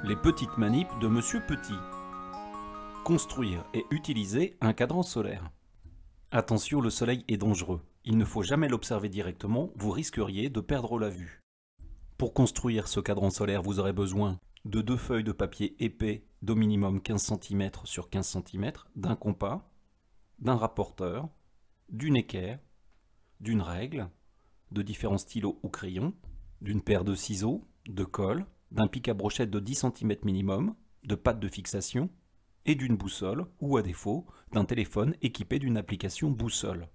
Les petites manips de Monsieur Petit. Construire et utiliser un cadran solaire. Attention, le soleil est dangereux. Il ne faut jamais l'observer directement, vous risqueriez de perdre la vue. Pour construire ce cadran solaire, vous aurez besoin de 2 feuilles de papier épais d'au minimum 15 cm sur 15 cm, d'un compas, d'un rapporteur, d'une équerre, d'une règle, de différents stylos ou crayons, d'une paire de ciseaux, de colle, d'un pic à brochette de 10 cm minimum, de pâte de fixation et d'une boussole ou à défaut d'un téléphone équipé d'une application boussole.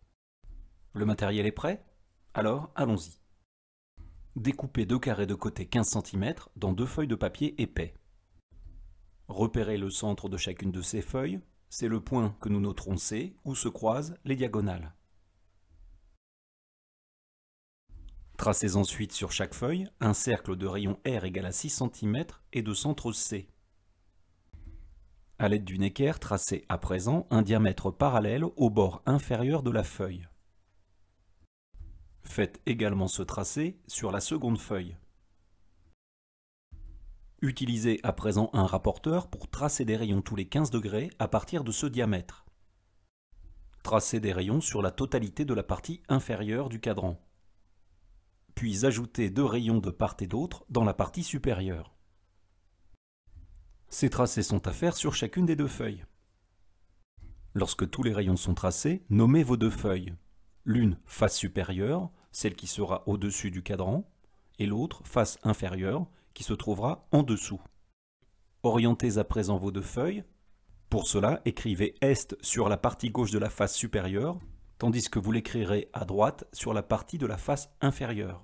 Le matériel est prêt? Alors allons-y. Découpez 2 carrés de côté 15 cm dans 2 feuilles de papier épais. Repérez le centre de chacune de ces feuilles, c'est le point que nous noterons C où se croisent les diagonales. Tracez ensuite sur chaque feuille un cercle de rayon R égal à 6 cm et de centre C. A l'aide d'une équerre, tracez à présent un diamètre parallèle au bord inférieur de la feuille. Faites également ce tracé sur la seconde feuille. Utilisez à présent un rapporteur pour tracer des rayons tous les 15 degrés à partir de ce diamètre. Tracez des rayons sur la totalité de la partie inférieure du cadran. Puis ajoutez 2 rayons de part et d'autre dans la partie supérieure. Ces tracés sont à faire sur chacune des 2 feuilles. Lorsque tous les rayons sont tracés, nommez vos 2 feuilles. L'une face supérieure, celle qui sera au-dessus du cadran, et l'autre face inférieure, qui se trouvera en dessous. Orientez à présent vos 2 feuilles. Pour cela, écrivez Est sur la partie gauche de la face supérieure, tandis que vous l'écrirez à droite sur la partie de la face inférieure.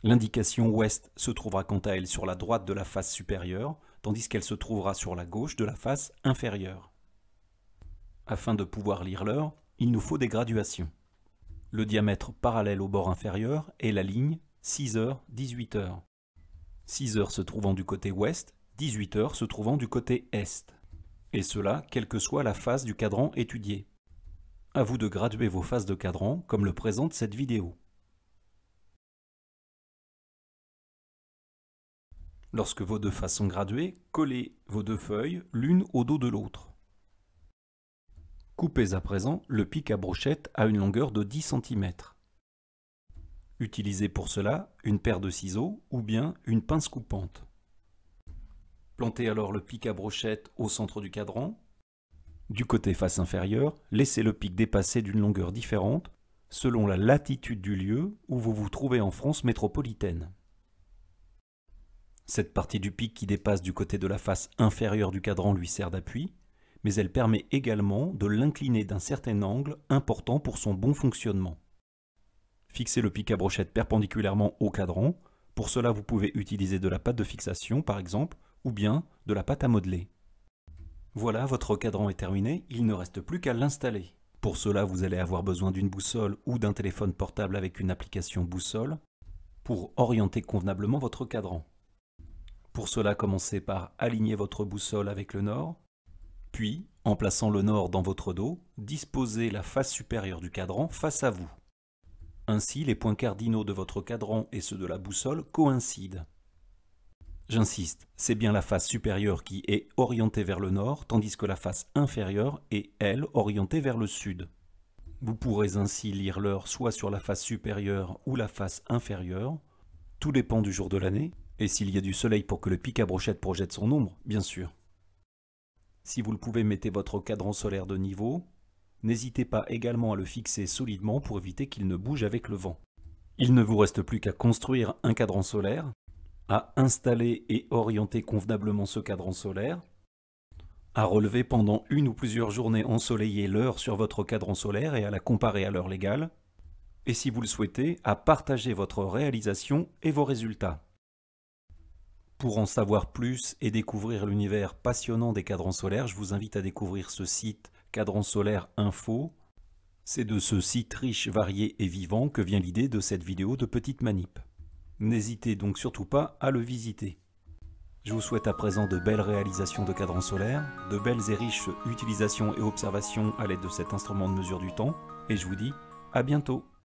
L'indication Ouest se trouvera quant à elle sur la droite de la face supérieure, tandis qu'elle se trouvera sur la gauche de la face inférieure. Afin de pouvoir lire l'heure, il nous faut des graduations. Le diamètre parallèle au bord inférieur est la ligne 6h, 18h. 6h se trouvant du côté ouest, 18h se trouvant du côté est. Et cela, quelle que soit la face du cadran étudié. À vous de graduer vos faces de cadran comme le présente cette vidéo. Lorsque vos 2 faces sont graduées, collez vos 2 feuilles l'une au dos de l'autre. Coupez à présent le pic à brochette à une longueur de 10 cm. Utilisez pour cela une paire de ciseaux ou bien une pince coupante. Plantez alors le pic à brochette au centre du cadran. Du côté face inférieure, laissez le pic dépasser d'une longueur différente selon la latitude du lieu où vous vous trouvez en France métropolitaine. Cette partie du pic qui dépasse du côté de la face inférieure du cadran lui sert d'appui, mais elle permet également de l'incliner d'un certain angle important pour son bon fonctionnement. Fixez le pic à brochette perpendiculairement au cadran. Pour cela, vous pouvez utiliser de la pâte de fixation par exemple, ou bien de la pâte à modeler. Voilà, votre cadran est terminé, il ne reste plus qu'à l'installer. Pour cela, vous allez avoir besoin d'une boussole ou d'un téléphone portable avec une application boussole pour orienter convenablement votre cadran. Pour cela, commencez par aligner votre boussole avec le nord, puis, en plaçant le nord dans votre dos, disposez la face supérieure du cadran face à vous. Ainsi, les points cardinaux de votre cadran et ceux de la boussole coïncident. J'insiste, c'est bien la face supérieure qui est orientée vers le nord, tandis que la face inférieure est, elle, orientée vers le sud. Vous pourrez ainsi lire l'heure soit sur la face supérieure ou la face inférieure. Tout dépend du jour de l'année, et s'il y a du soleil pour que le pic à brochette projette son ombre, bien sûr. Si vous le pouvez, mettez votre cadran solaire de niveau. N'hésitez pas également à le fixer solidement pour éviter qu'il ne bouge avec le vent. Il ne vous reste plus qu'à construire un cadran solaire, à installer et orienter convenablement ce cadran solaire, à relever pendant une ou plusieurs journées ensoleillées l'heure sur votre cadran solaire et à la comparer à l'heure légale, et si vous le souhaitez, à partager votre réalisation et vos résultats. Pour en savoir plus et découvrir l'univers passionnant des cadrans solaires, je vous invite à découvrir ce site Cadran Solaire Info. C'est de ce site riche, varié et vivant que vient l'idée de cette vidéo de petite manip. N'hésitez donc surtout pas à le visiter. Je vous souhaite à présent de belles réalisations de cadrans solaires, de belles et riches utilisations et observations à l'aide de cet instrument de mesure du temps, et je vous dis à bientôt.